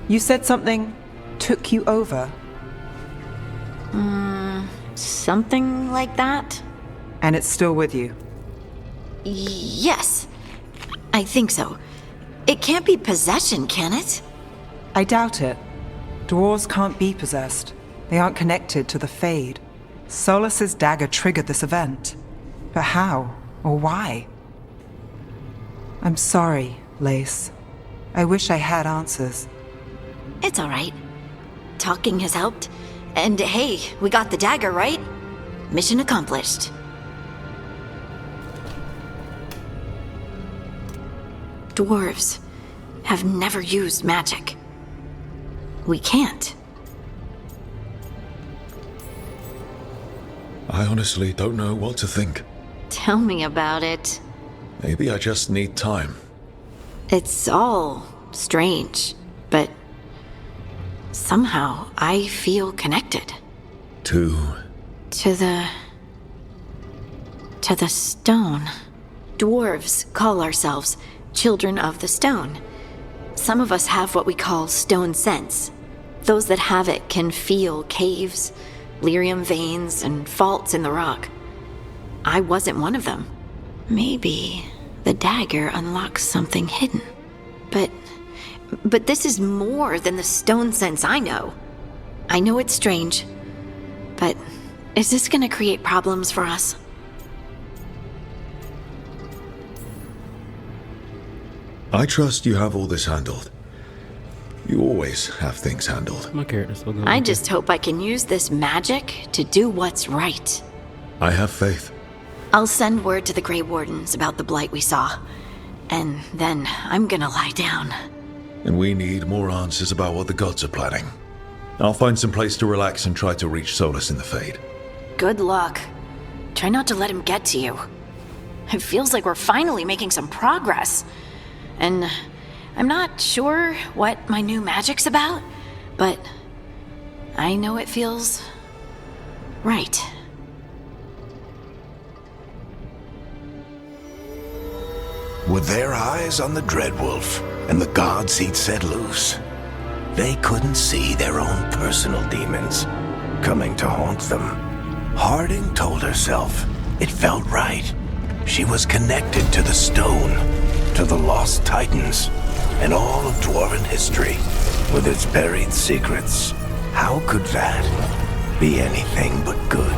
You said something took you over. Something like that? And it's still with you. Yes, I think so. It can't be possession, can it? I doubt it. Dwarves can't be possessed. They aren't connected to the Fade. Solus's dagger triggered this event. But how? Or why? I'm sorry, Lace. I wish I had answers. It's all right. Talking has helped. And hey, we got the dagger, right? Mission accomplished. Dwarves have never used magic. We can't. I honestly don't know what to think. Tell me about it. Maybe I just need time. It's all strange, but somehow I feel connected. To the stone. Dwarves call ourselves children of the stone. Some of us have what we call stone sense. Those that have it can feel caves, lyrium veins, and faults in the rock. I wasn't one of them. Maybe the dagger unlocks something hidden. But this is more than the stone sense I know. I know it's strange, but is this gonna create problems for us? I trust you have all this handled. You always have things handled. My character's so good. I just hope I can use this magic to do what's right. I have faith. I'll send word to the Grey Wardens about the blight we saw. And then I'm gonna lie down. And we need more answers about what the gods are planning. I'll find some place to relax and try to reach Solus in the Fade. Good luck. Try not to let him get to you. It feels like we're finally making some progress. And I'm not sure what my new magic's about, but I know it feels right. With their eyes on the Dreadwolf and the gods he'd set loose, they couldn't see their own personal demons coming to haunt them. Harding told herself it felt right. She was connected to the stone, to the lost titans, and all of dwarven history with its buried secrets. How could that be anything but good?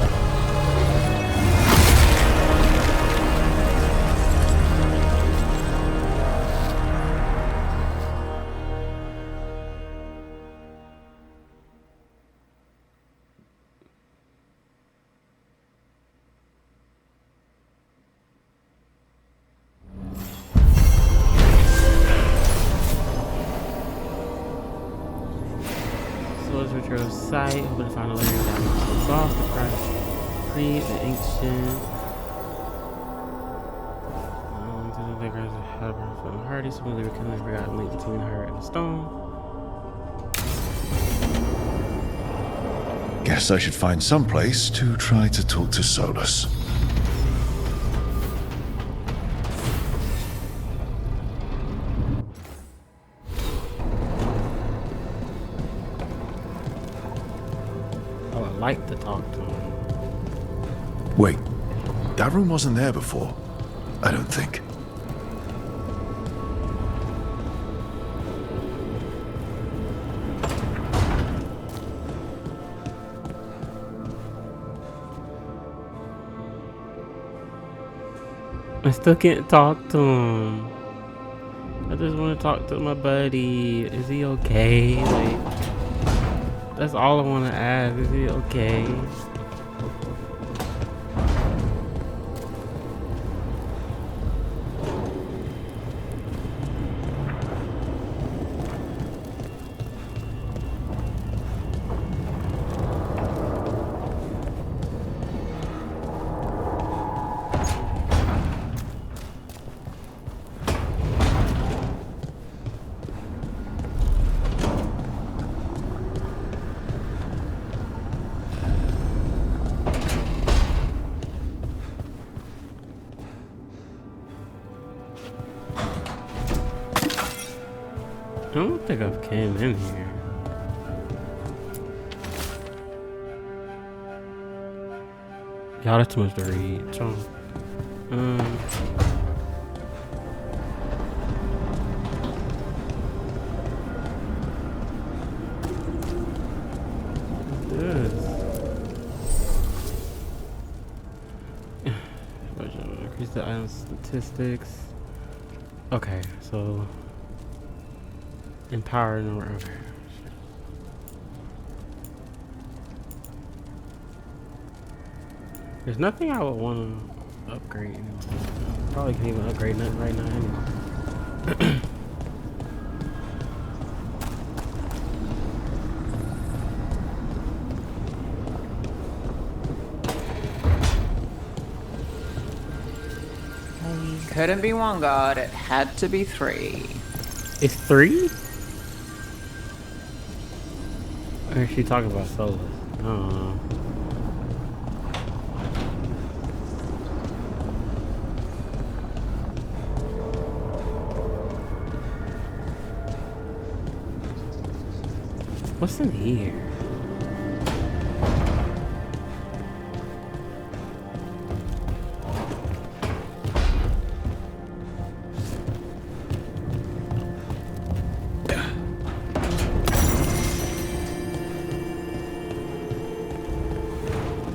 Solus retrieves sight, hoping to find a layer down the soft, the fresh, creed, the ancient. To the girls had her from Hardy, smoothly rekindling the forgotten link between her and the stone. Guess I should find some place to try to talk to Solus. I would like to talk to him. Wait, that room wasn't there before. I don't think. I still can't talk to him. I just want to talk to my buddy. Is he okay? Like, that's all I want to ask. Is he okay? don't think I've came in here. Y'all, that's too much to read. So, increase the item statistics. Okay, so empower number. Okay. There's nothing I would want to upgrade. Probably can't even upgrade nothing right now anyway. Couldn't be one god, it had to be 3. It's 3? Or is she talking about Solus? I don't know. What's in here?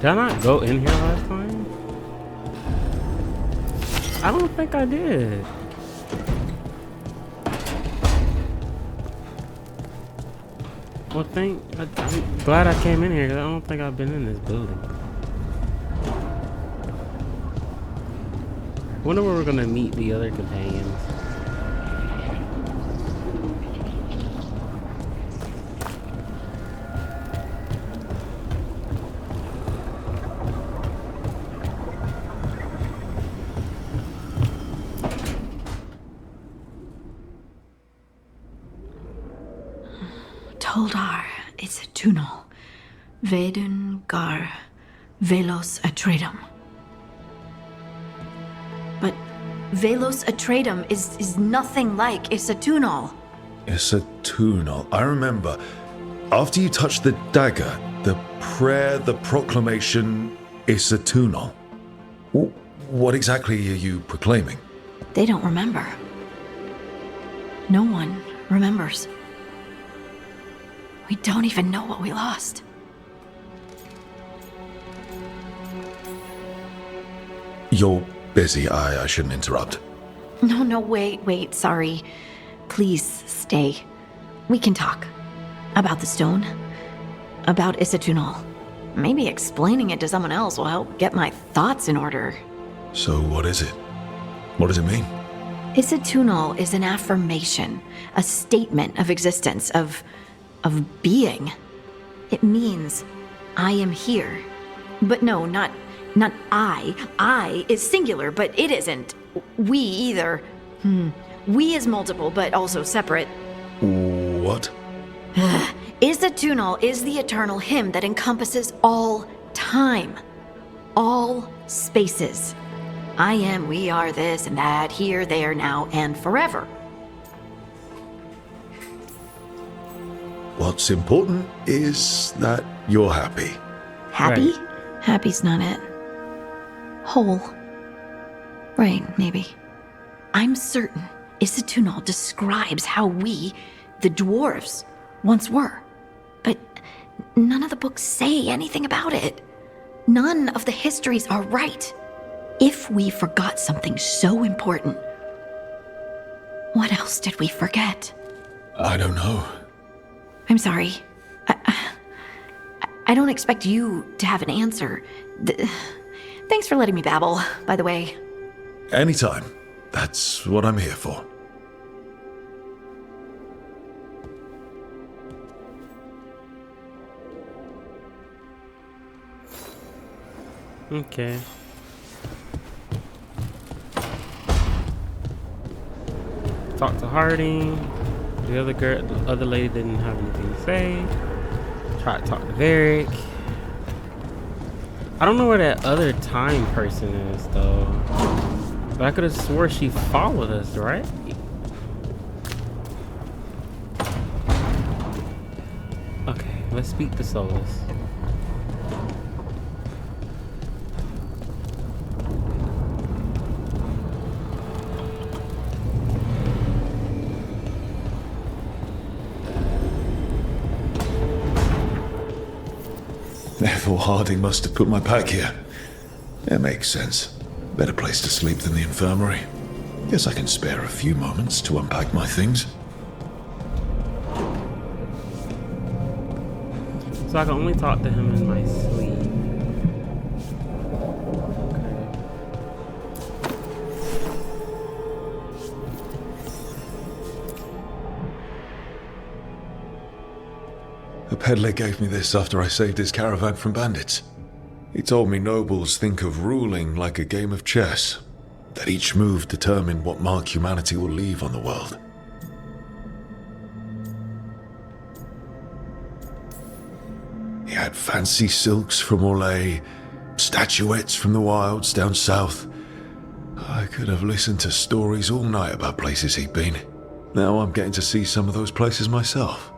Did I not go in here last time? I don't think I did. Well, I'm glad I came in here because I don't think I've been in this building. Wonder where we're gonna meet the other companions. Toldar, it's a tunnel. Veilgaurd, Velos Atreidim. But Velos Atreidim is nothing like Isatunal. Isatunal. I remember. After you touched the dagger, the prayer, the proclamation, Isatunal. What exactly are you proclaiming? They don't remember. No one remembers. We don't even know what we lost. You're busy. I shouldn't interrupt. No, wait, sorry. Please stay. We can talk. About the stone. About Isatunal. Maybe explaining it to someone else will help get my thoughts in order. So what is it? What does it mean? Isatunal is an affirmation, a statement of existence, of being. It means I am here. But no, not I. I is singular, but it isn't. We either. We is multiple, but also separate. What? Isatunal is the eternal hymn that encompasses all time. All spaces. I am, we are, this and that, here, there, now, and forever. What's important is that you're happy. Happy? Right. Happy's not it. Whole. Right, maybe. I'm certain Isatunal describes how we, the dwarves, once were. But none of the books say anything about it. None of the histories are right. If we forgot something so important, what else did we forget? I don't know. I'm sorry. I don't expect you to have an answer. Thanks for letting me babble, by the way. Anytime. That's what I'm here for. Okay. Talk to Harding. The other lady didn't have anything to say. Try to talk to Varric. I don't know where that other time person is though. But I could have swore she followed us, right? Let's speak to Solus. Therefore, Harding must have put my pack here. It makes sense. Better place to sleep than the infirmary. Guess I can spare a few moments to unpack my things. So I can only talk to him in my sleep. A peddler gave me this after I saved his caravan from bandits. He told me nobles think of ruling like a game of chess, that each move determined what mark humanity will leave on the world. He had fancy silks from Orlais, statuettes from the wilds down south. I could have listened to stories all night about places he'd been. Now I'm getting to see some of those places myself.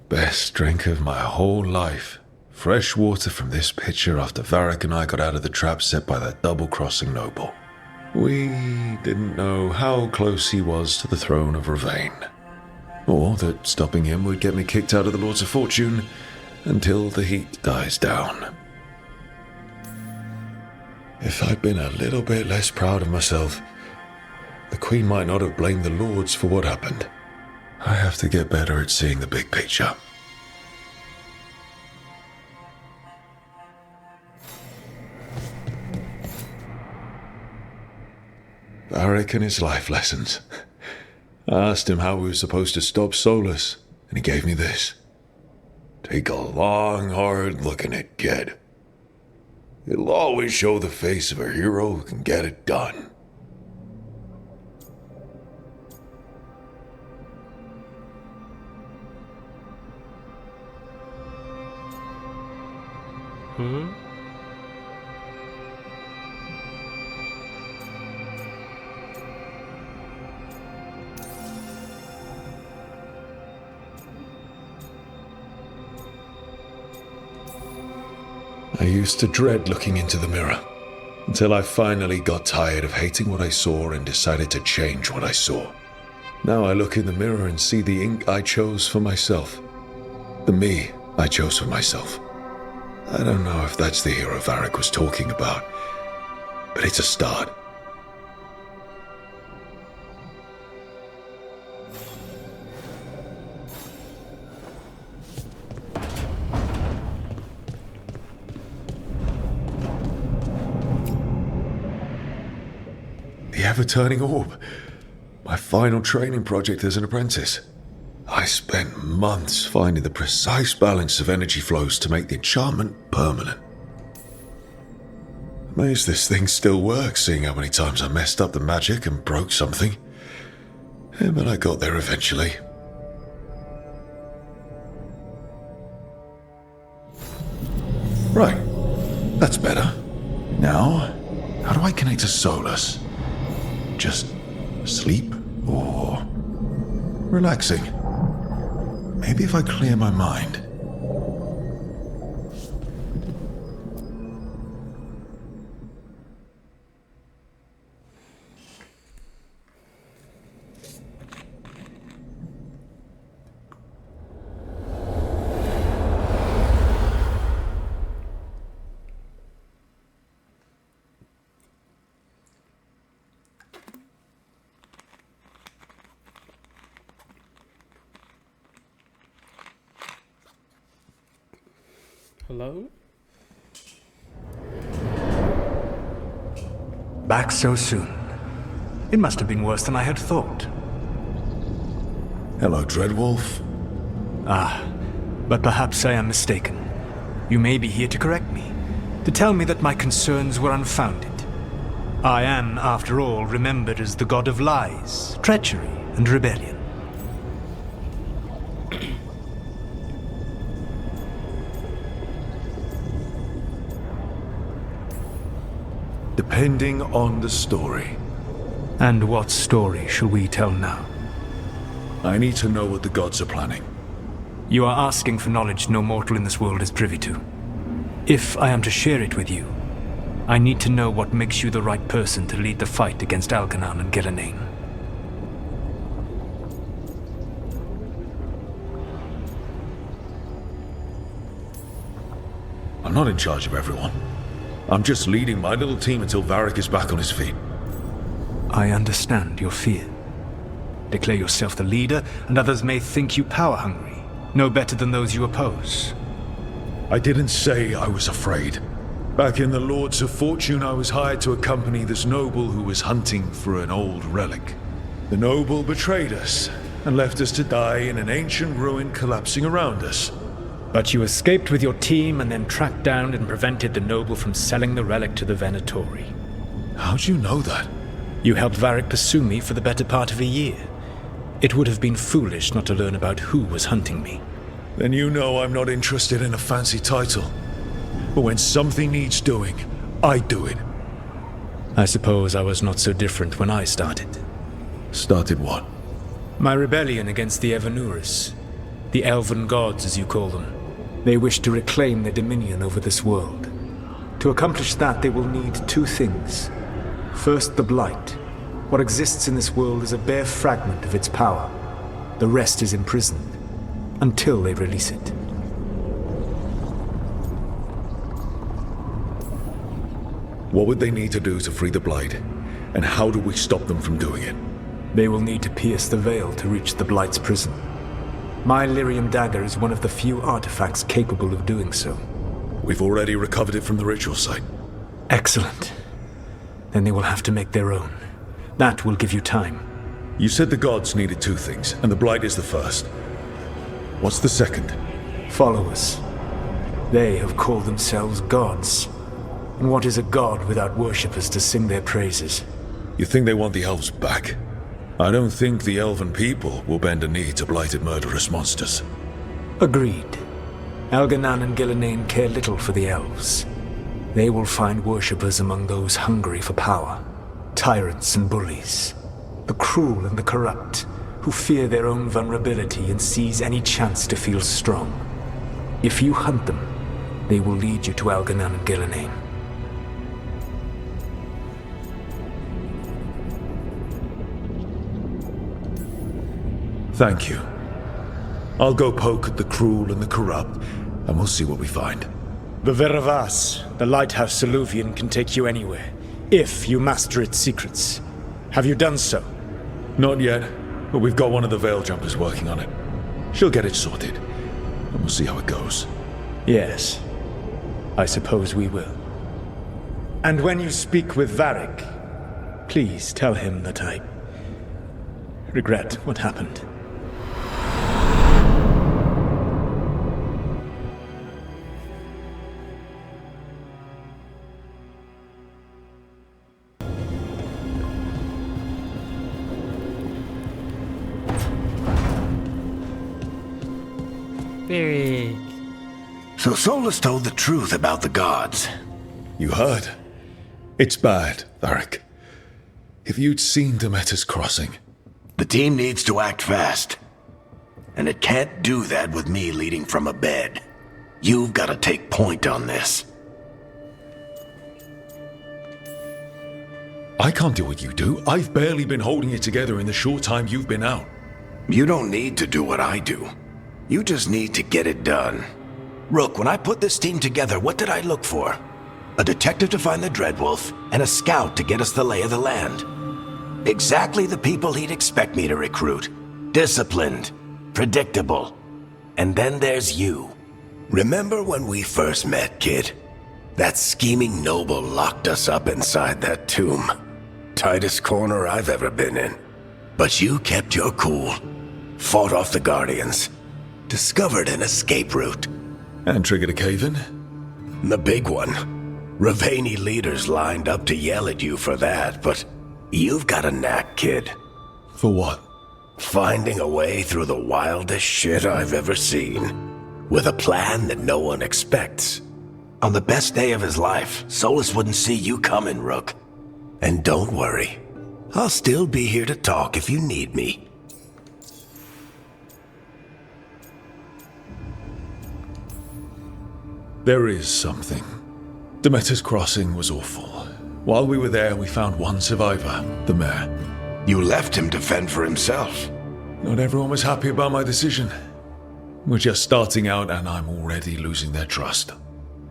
Best drink of my whole life. Fresh water from this pitcher after Varric and I got out of the trap set by that double-crossing noble. We didn't know how close he was to the throne of Ravane, or that stopping him would get me kicked out of the Lords of Fortune until the heat dies down. If I'd been a little bit less proud of myself, the Queen might not have blamed the Lords for what happened. I have to get better at seeing the big picture. Varric and his life lessons. I asked him how we were supposed to stop Solus, and he gave me this. Take a long, hard look at it, kid. It'll always show the face of a hero who can get it done. I used to dread looking into the mirror, until I finally got tired of hating what I saw and decided to change what I saw. Now I look in the mirror and see the ink I chose for myself. The me I chose for myself. I don't know if that's the hero Varric was talking about, but it's a start. The ever-turning orb. My final training project as an apprentice. I spent months finding the precise balance of energy flows to make the enchantment permanent. Amazed this thing still works, seeing how many times I messed up the magic and broke something. But I got there eventually. Right, that's better. Now, how do I connect to Solus? Just sleep or relaxing? Maybe if I clear my mind. Hello? Back so soon. It must have been worse than I had thought. Hello, Dreadwolf. But perhaps I am mistaken. You may be here to correct me, to tell me that my concerns were unfounded. I am, after all, remembered as the god of lies, treachery, and rebellion. Depending on the story. And what story shall we tell now? I need to know what the gods are planning. You are asking for knowledge no mortal in this world is privy to. If I am to share it with you, I need to know what makes you the right person to lead the fight against Algernon and Gillenane. I'm not in charge of everyone. I'm just leading my little team until Varric is back on his feet. I understand your fear. Declare yourself the leader, and others may think you power-hungry, no better than those you oppose. I didn't say I was afraid. Back in the Lords of Fortune, I was hired to accompany this noble who was hunting for an old relic. The noble betrayed us, and left us to die in an ancient ruin collapsing around us. But you escaped with your team and then tracked down and prevented the noble from selling the relic to the Venatori. How'd you know that? You helped Varric pursue me for the better part of a year. It would have been foolish not to learn about who was hunting me. Then you know I'm not interested in a fancy title. But when something needs doing, I do it. I suppose I was not so different when I started. Started what? My rebellion against the Evanuris. The elven gods, as you call them. They wish to reclaim their dominion over this world. To accomplish that, they will need two things. First, the Blight. What exists in this world is a bare fragment of its power. The rest is imprisoned, until they release it. What would they need to do to free the Blight? And how do we stop them from doing it? They will need to pierce the veil to reach the Blight's prison. My Lyrium dagger is one of the few artifacts capable of doing so. We've already recovered it from the ritual site. Excellent. Then they will have to make their own. That will give you time. You said the gods needed two things, and the Blight is the first. What's the second? Followers. They have called themselves gods. And what is a god without worshippers to sing their praises? You think they want the elves back? I don't think the elven people will bend a knee to blighted murderous monsters. Agreed. Algernon and Gillenane care little for the elves. They will find worshippers among those hungry for power. Tyrants and bullies. The cruel and the corrupt, who fear their own vulnerability and seize any chance to feel strong. If you hunt them, they will lead you to Algernon and Gillenane. Thank you. I'll go poke at the cruel and the corrupt, and we'll see what we find. The Veravas, the lighthouse Soluvian, can take you anywhere, if you master its secrets. Have you done so? Not yet, but we've got one of the Veil Jumpers working on it. She'll get it sorted, and we'll see how it goes. Yes, I suppose we will. And when you speak with Varric, please tell him that I regret what happened. Very. So Solus told the truth about the gods. You heard? It's bad, Varric. If you'd seen Demeter's crossing. The team needs to act fast. And it can't do that with me leading from a bed. You've got to take point on this. I can't do what you do. I've barely been holding it together in the short time you've been out. You don't need to do what I do. You just need to get it done. Rook, when I put this team together, what did I look for? A detective to find the Dreadwolf, and a scout to get us the lay of the land. Exactly the people he'd expect me to recruit. Disciplined, predictable. And then there's you. Remember when we first met, kid? That scheming noble locked us up inside that tomb. Tightest corner I've ever been in. But you kept your cool. Fought off the Guardians. Discovered an escape route. And triggered a cave-in? The big one. Ravani leaders lined up to yell at you for that, but you've got a knack, kid. For what? Finding a way through the wildest shit I've ever seen. With a plan that no one expects. On the best day of his life, Solus wouldn't see you coming, Rook. And don't worry, I'll still be here to talk if you need me. There is something. Demeter's Crossing was awful. While we were there, we found one survivor, the mayor. You left him to fend for himself. Not everyone was happy about my decision. We're just starting out and I'm already losing their trust.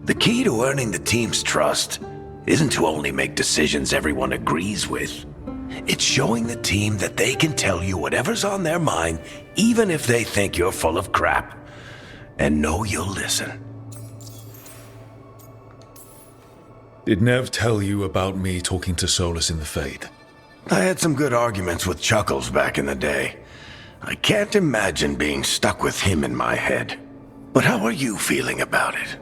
The key to earning the team's trust isn't to only make decisions everyone agrees with. It's showing the team that they can tell you whatever's on their mind, even if they think you're full of crap. And know you'll listen. Did Nev tell you about me talking to Solus in the Fade? I had some good arguments with Chuckles back in the day. I can't imagine being stuck with him in my head. But how are you feeling about it?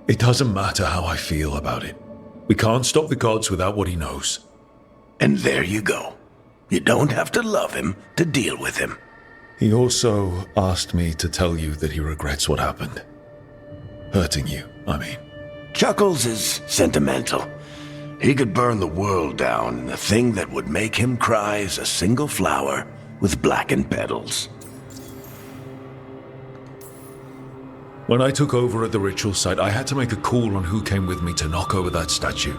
It doesn't matter how I feel about it. We can't stop the gods without what he knows. And there you go. You don't have to love him to deal with him. He also asked me to tell you that he regrets what happened. Hurting you, I mean. Chuckles is sentimental. He could burn the world down, and the thing that would make him cry is a single flower with blackened petals. When I took over at the ritual site, I had to make a call on who came with me to knock over that statue.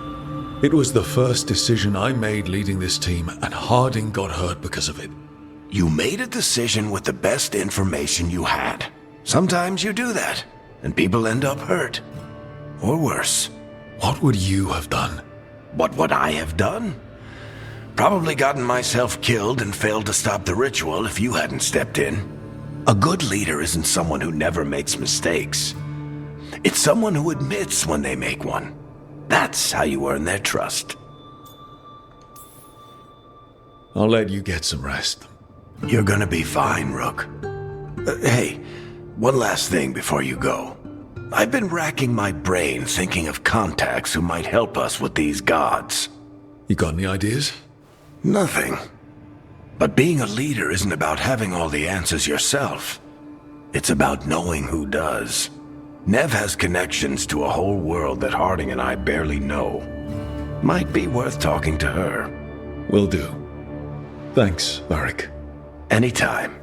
It was the first decision I made leading this team, and Harding got hurt because of it. You made a decision with the best information you had. Sometimes you do that, and people end up hurt. Or worse. What would you have done? What would I have done? Probably gotten myself killed and failed to stop the ritual if you hadn't stepped in. A good leader isn't someone who never makes mistakes. It's someone who admits when they make one. That's how you earn their trust. I'll let you get some rest. You're gonna be fine, Rook. Hey, one last thing before you go. I've been racking my brain thinking of contacts who might help us with these gods. You got any ideas? Nothing. But being a leader isn't about having all the answers yourself. It's about knowing who does. Nev has connections to a whole world that Harding and I barely know. Might be worth talking to her. Will do. Thanks, Varric. Anytime.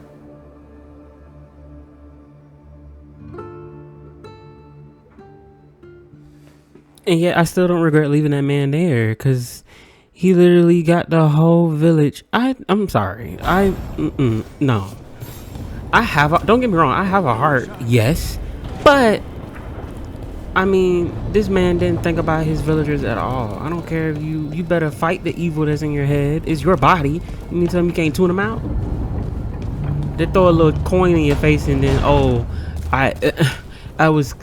And yet I still don't regret leaving that man there, because he literally got the whole village. I'm sorry. No. Don't get me wrong, I have a heart, yes. But, I mean, this man didn't think about his villagers at all. I don't care if you better fight the evil that's in your head. It's your body. You mean to tell me you can't tune them out? They throw a little coin in your face and then, I was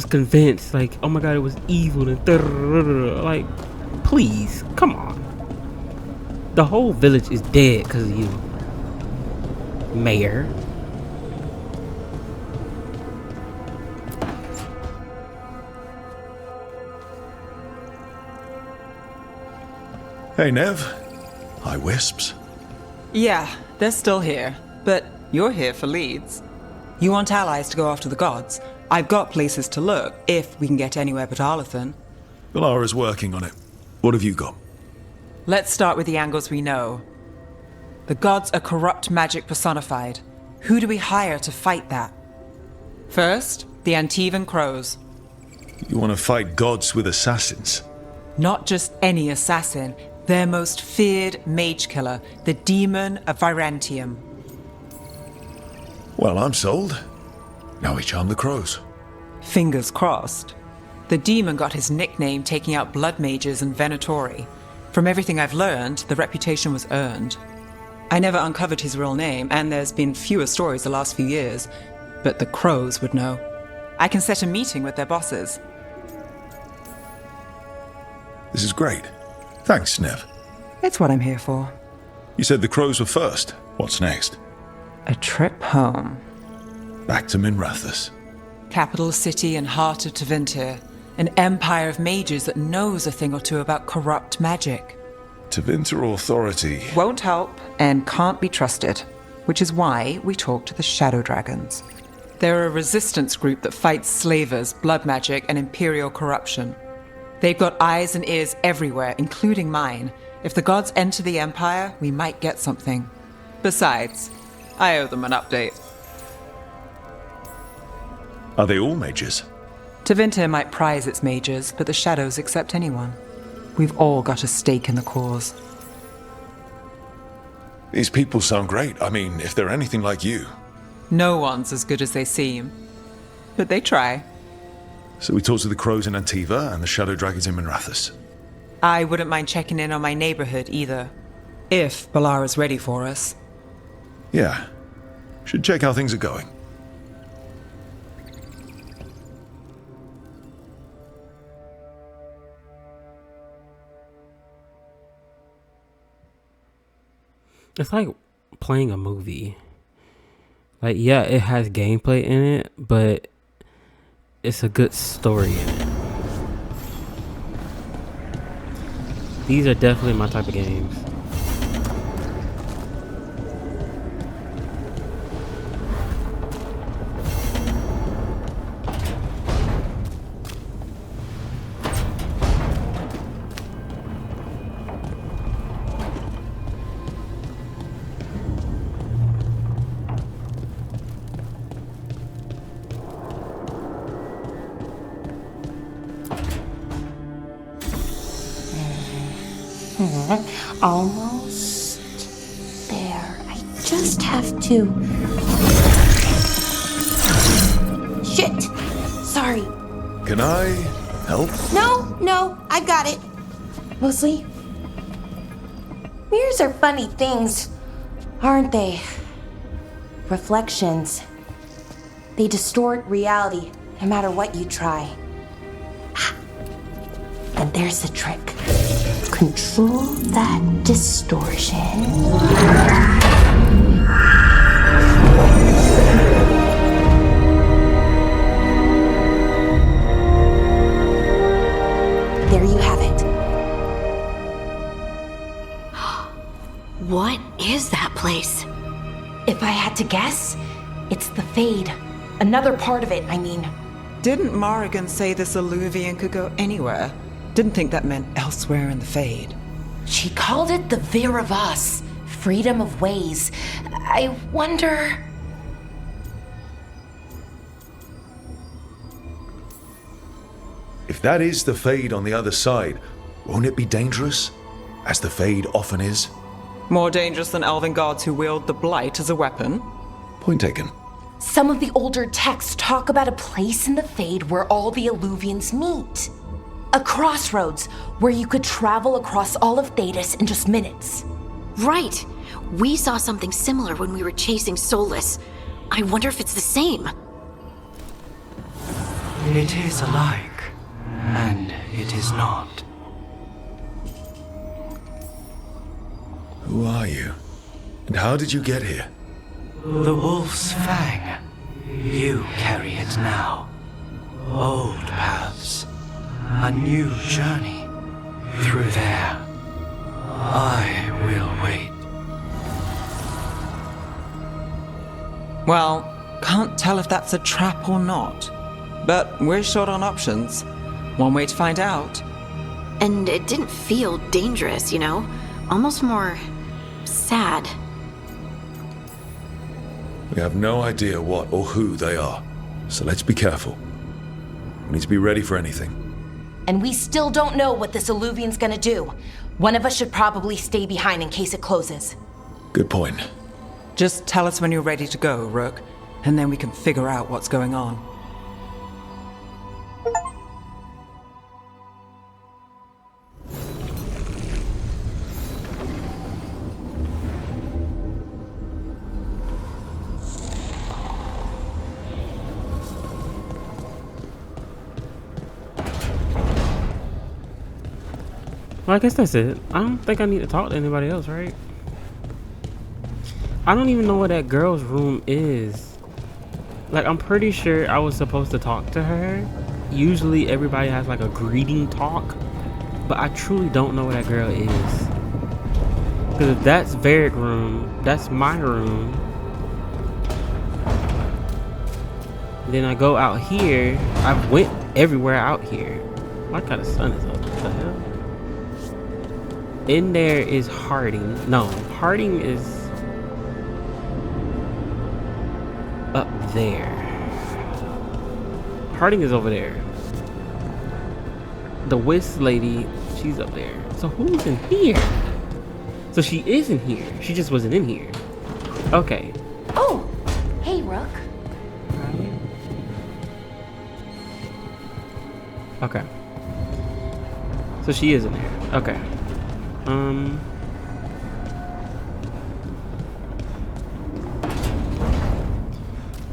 convinced, like, oh my god, it was evil and like, please, come on. The whole village is dead because of you, Mayor. Hey, Nev. Hi, Wisps. Yeah, they're still here, but you're here for leads. You want allies to go after the gods? I've got places to look, if we can get anywhere but Arlathan. Valara's working on it. What have you got? Let's start with the angles we know. The gods are corrupt magic personified. Who do we hire to fight that? First, the Antivan Crows. You want to fight gods with assassins? Not just any assassin, their most feared mage killer, the Demon of Virantium. Well, I'm sold. Now we charm the crows. Fingers crossed. The demon got his nickname taking out blood mages and Venatori. From everything I've learned, the reputation was earned. I never uncovered his real name, and there's been fewer stories the last few years, but the crows would know. I can set a meeting with their bosses. This is great. Thanks, Nev. It's what I'm here for. You said the crows were first. What's next? A trip home. Back to Minrathous. Capital city and heart of Tevinter. An empire of mages that knows a thing or two about corrupt magic. Tevinter authority. Won't help and can't be trusted, which is why we talk to the Shadow Dragons. They're a resistance group that fights slavers, blood magic, and imperial corruption. They've got eyes and ears everywhere, including mine. If the gods enter the Empire, we might get something. Besides, I owe them an update. Are they all mages? Tevinter might prize its mages, but the Shadows accept anyone. We've all got a stake in the cause. These people sound great. I mean, if they're anything like you. No one's as good as they seem. But they try. So we talked to the crows in Antiva and the shadow dragons in Minrathous. I wouldn't mind checking in on my neighborhood either. If Balara's ready for us. Yeah. Should check how things are going. It's like playing a movie. Like, yeah, it has gameplay in it, but it's a good story in it. These are definitely my type of games. Almost there. I just have to. Shit! Sorry. Can I help? No, I got it. Mostly. Mirrors are funny things, aren't they? Reflections. They distort reality, no matter what you try. And there's the trick. Control that distortion. There you have it. What is that place? If I had to guess, it's the Fade. Another part of it, I mean. Didn't Morrigan say this Alluvian could go anywhere? Didn't think that meant elsewhere in the Fade. She called it the Vir of Us, freedom of ways. I wonder... If that is the Fade on the other side, won't it be dangerous? As the Fade often is? More dangerous than elven gods who wield the Blight as a weapon? Point taken. Some of the older texts talk about a place in the Fade where all the Alluvians meet. A crossroads where you could travel across all of Thedas in just minutes. Right. We saw something similar when we were chasing Solus. I wonder if it's the same. It is alike, and it is not. Who are you? And how did you get here? The Wolf's Fang. You carry it now. Old paths. A new journey. Through there. I will wait. Well, can't tell if that's a trap or not. But we're short on options. One way to find out. And it didn't feel dangerous, you know? Almost more sad. We have no idea what or who they are, so let's be careful. We need to be ready for anything. And we still don't know what this Alluvian's gonna do. One of us should probably stay behind in case it closes. Good point. Just tell us when you're ready to go, Rook, and then we can figure out what's going on. Well, I guess that's it. I don't think I need to talk to anybody else, right? I don't even know where that girl's room is. Like, I'm pretty sure I was supposed to talk to her. Usually everybody has like a greeting talk, but I truly don't know where that girl is. Because if that's Veilgaurd's room, that's my room. Then I go out here. I went everywhere out here. What kind of sun is up? What the hell? In there is Harding. No, Harding is up there. Harding is over there. The Wisp lady, she's up there. So who's in here? So she is in here. She just wasn't in here. Okay. Oh, hey, Rook. Okay. So she is in there. Okay.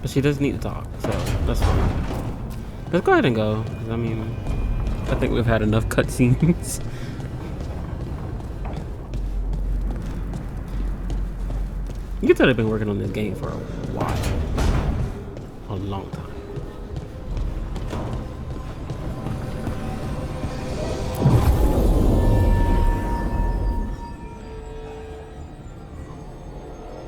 But she does need to talk, so that's fine. Let's go ahead and go. 'Cause I mean, I think we've had enough cutscenes. You can tell they've been working on this game for a while. A long time.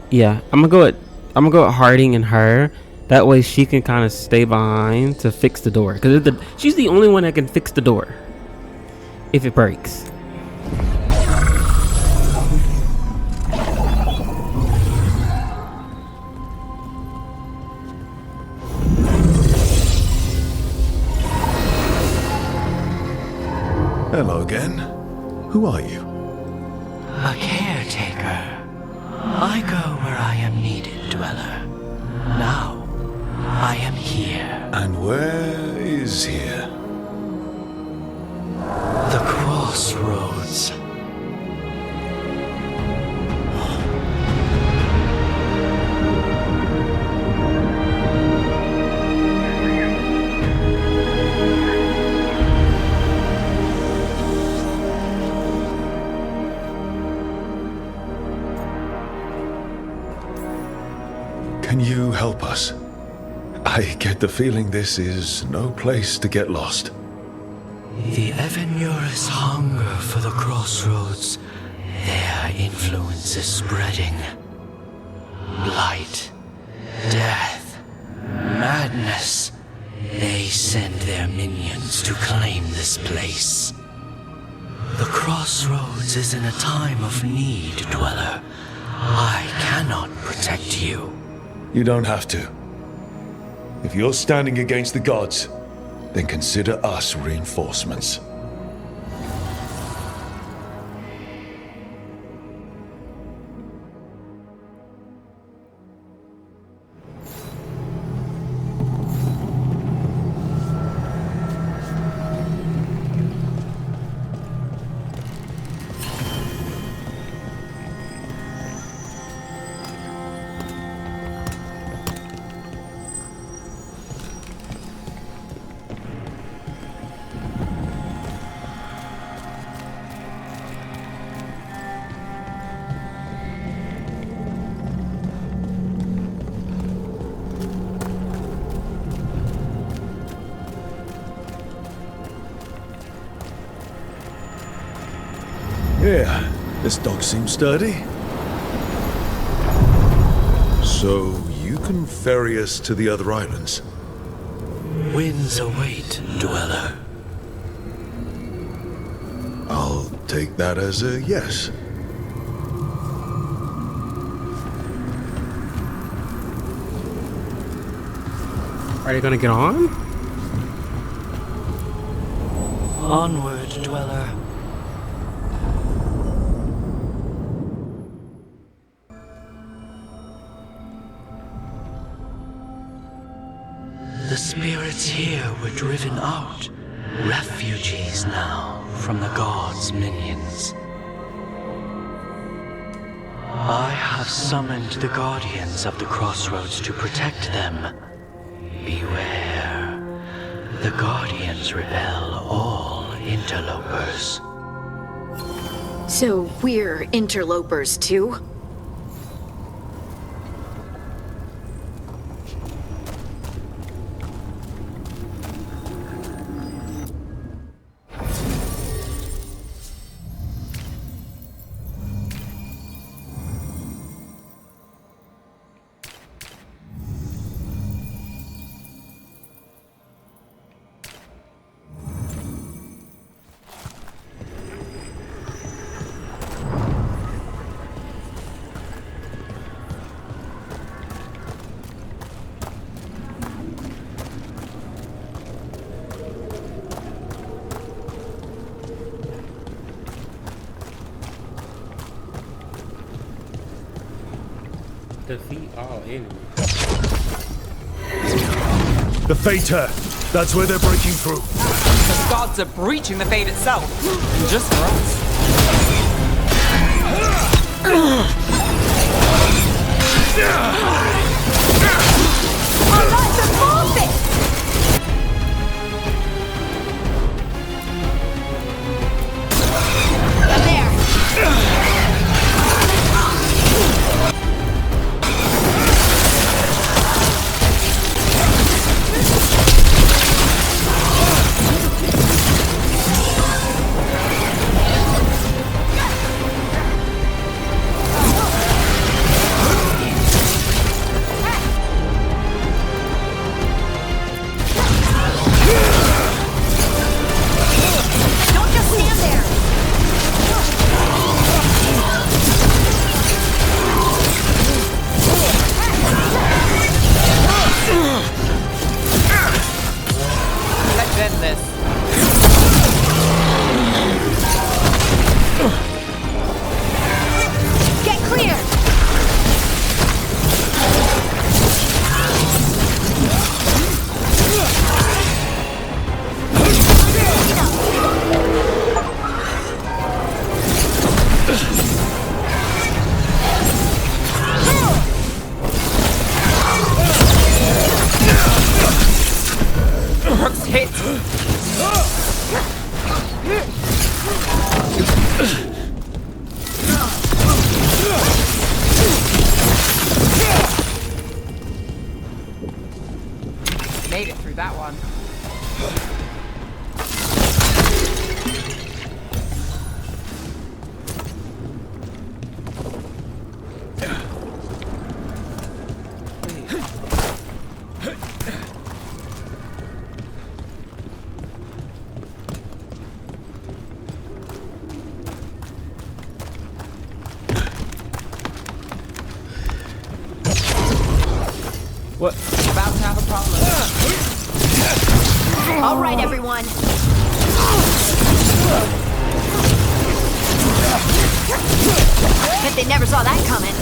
Yeah, I'm gonna go at Harding and her. That way she can kind of stay behind to fix the door, because she's the only one that can fix the door if it breaks. Hello again. Who are you? A caretaker. I go where I am needed, Dweller. Now, I am here. And where is here? The crossroads. Can you help us? I get the feeling this is no place to get lost. The Evenurus hunger for the crossroads. Their influence is spreading. Blight, death, madness. They send their minions to claim this place. The crossroads is in a time of need, Dweller. I cannot protect you. You don't have to. If you're standing against the gods, then consider us reinforcements. Yeah, this dog seems sturdy. So, you can ferry us to the other islands? Winds await, Dweller. I'll take that as a yes. Are you gonna get on? Onward, Dweller. The spirits here were driven out. Refugees now from the gods' minions. I have summoned the guardians of the crossroads to protect them. Beware. The guardians repel all interlopers. So we're interlopers too? Defeat all enemies. The Fater! That's where they're breaking through. The gods are breaching the fate itself. Just for us. Our lives are forfeit! Made it through that one. What? About to have a problem. All right, everyone. Bet they never saw that coming.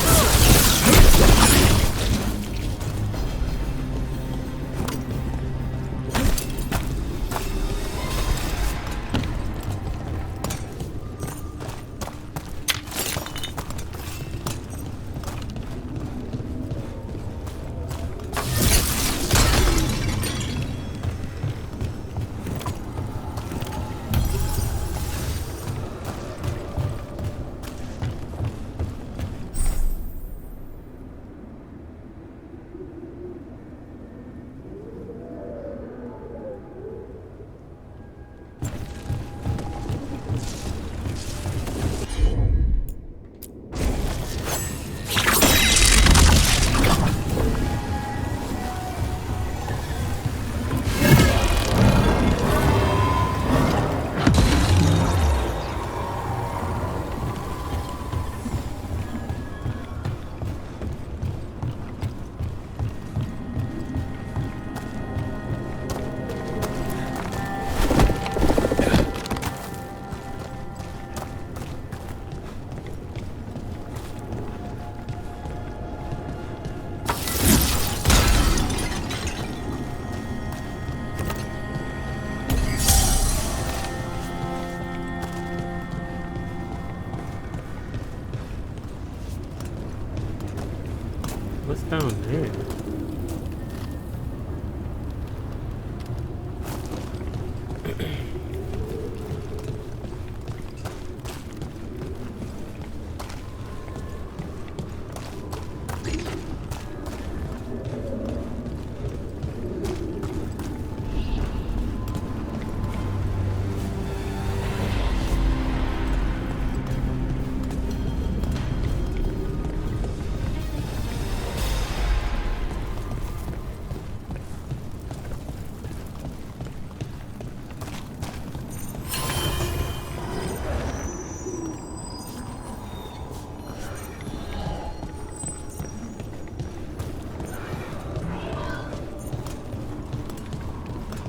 What's down there?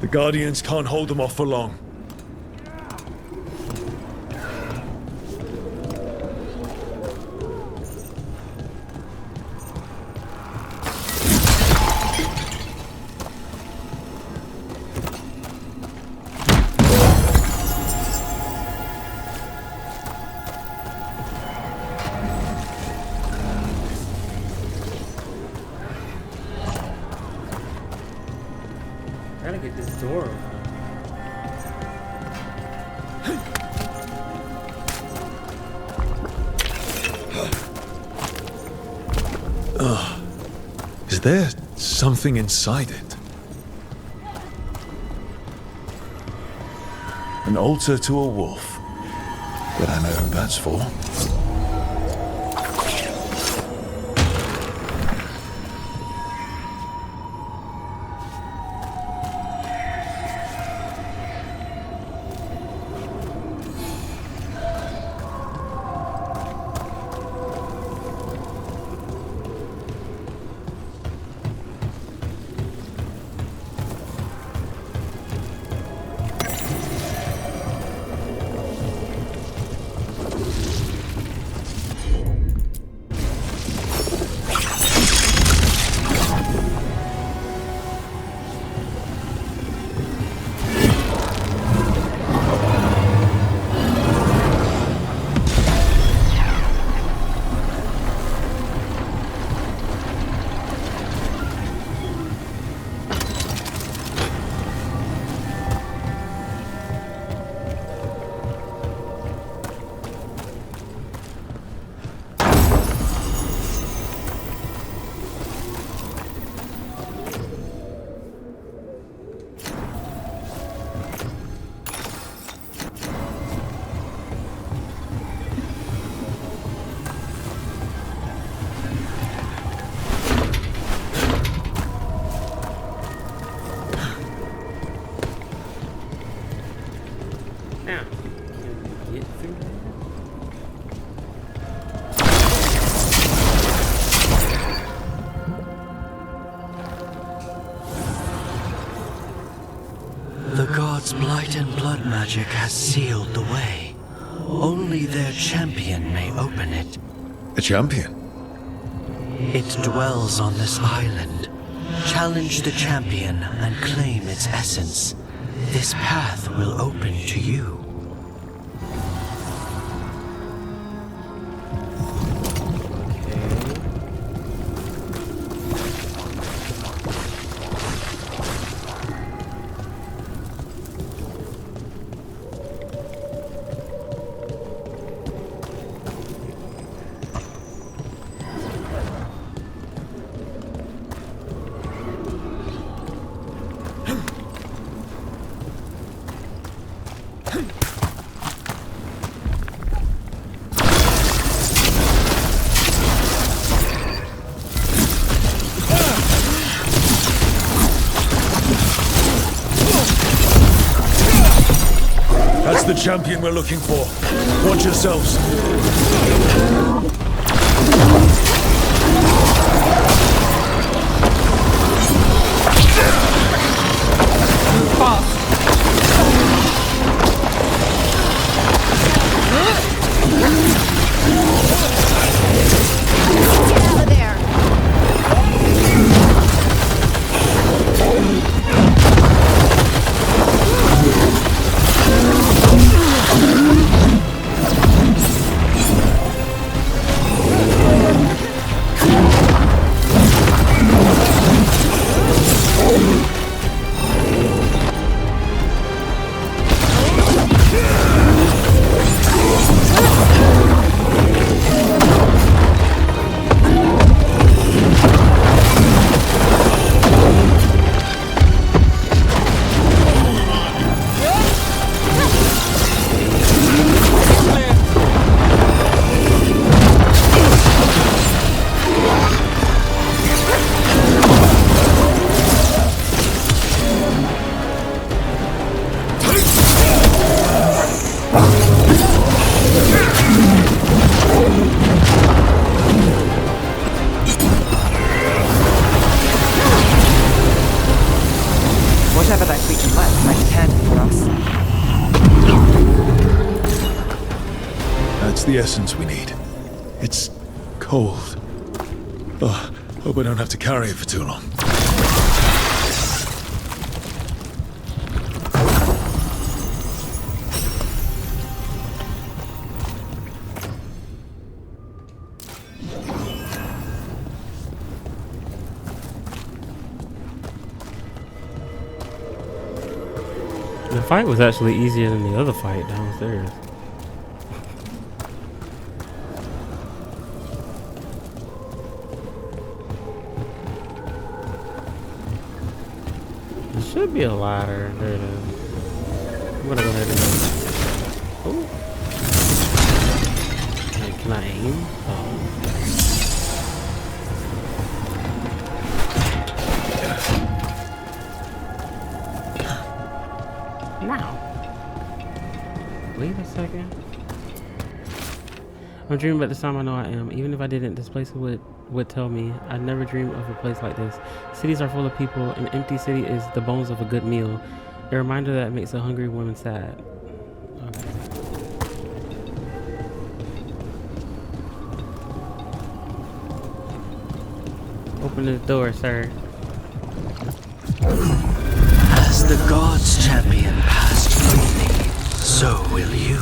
The Guardians can't hold them off for long. get this door open. Is there something inside it? An altar to a wolf. But I know who that's for. Now, can we get through that? The gods' blight and blood magic has sealed the way. Only their champion may open it. A champion? It dwells on this island. Challenge the champion and claim its essence. This path will open to you. That's the champion we're looking for. Watch yourselves. Whatever that creature left might be handy for us. That's the essence we need. It's cold. Oh, hope I don't have to carry it for too long. fight was actually easier than the other fight downstairs. There should be a ladder. There it is. I'm gonna go ahead and. Oh. Can I aim? Oh. Now. Wait a second. I'm dreaming about this time I know I am. Even if I didn't, this place would tell me. I never dream of a place like this. Cities are full of people. An empty city is the bones of a good meal. A reminder that makes a hungry woman sad. Okay. Open the door, sir. As the gods' champion passed through me, so will you.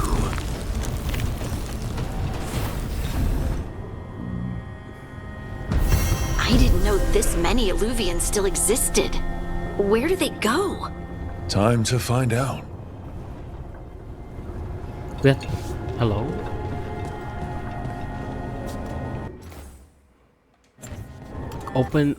I didn't know this many Illuvians still existed. Where do they go? Time to find out. Yeah. Hello? Open.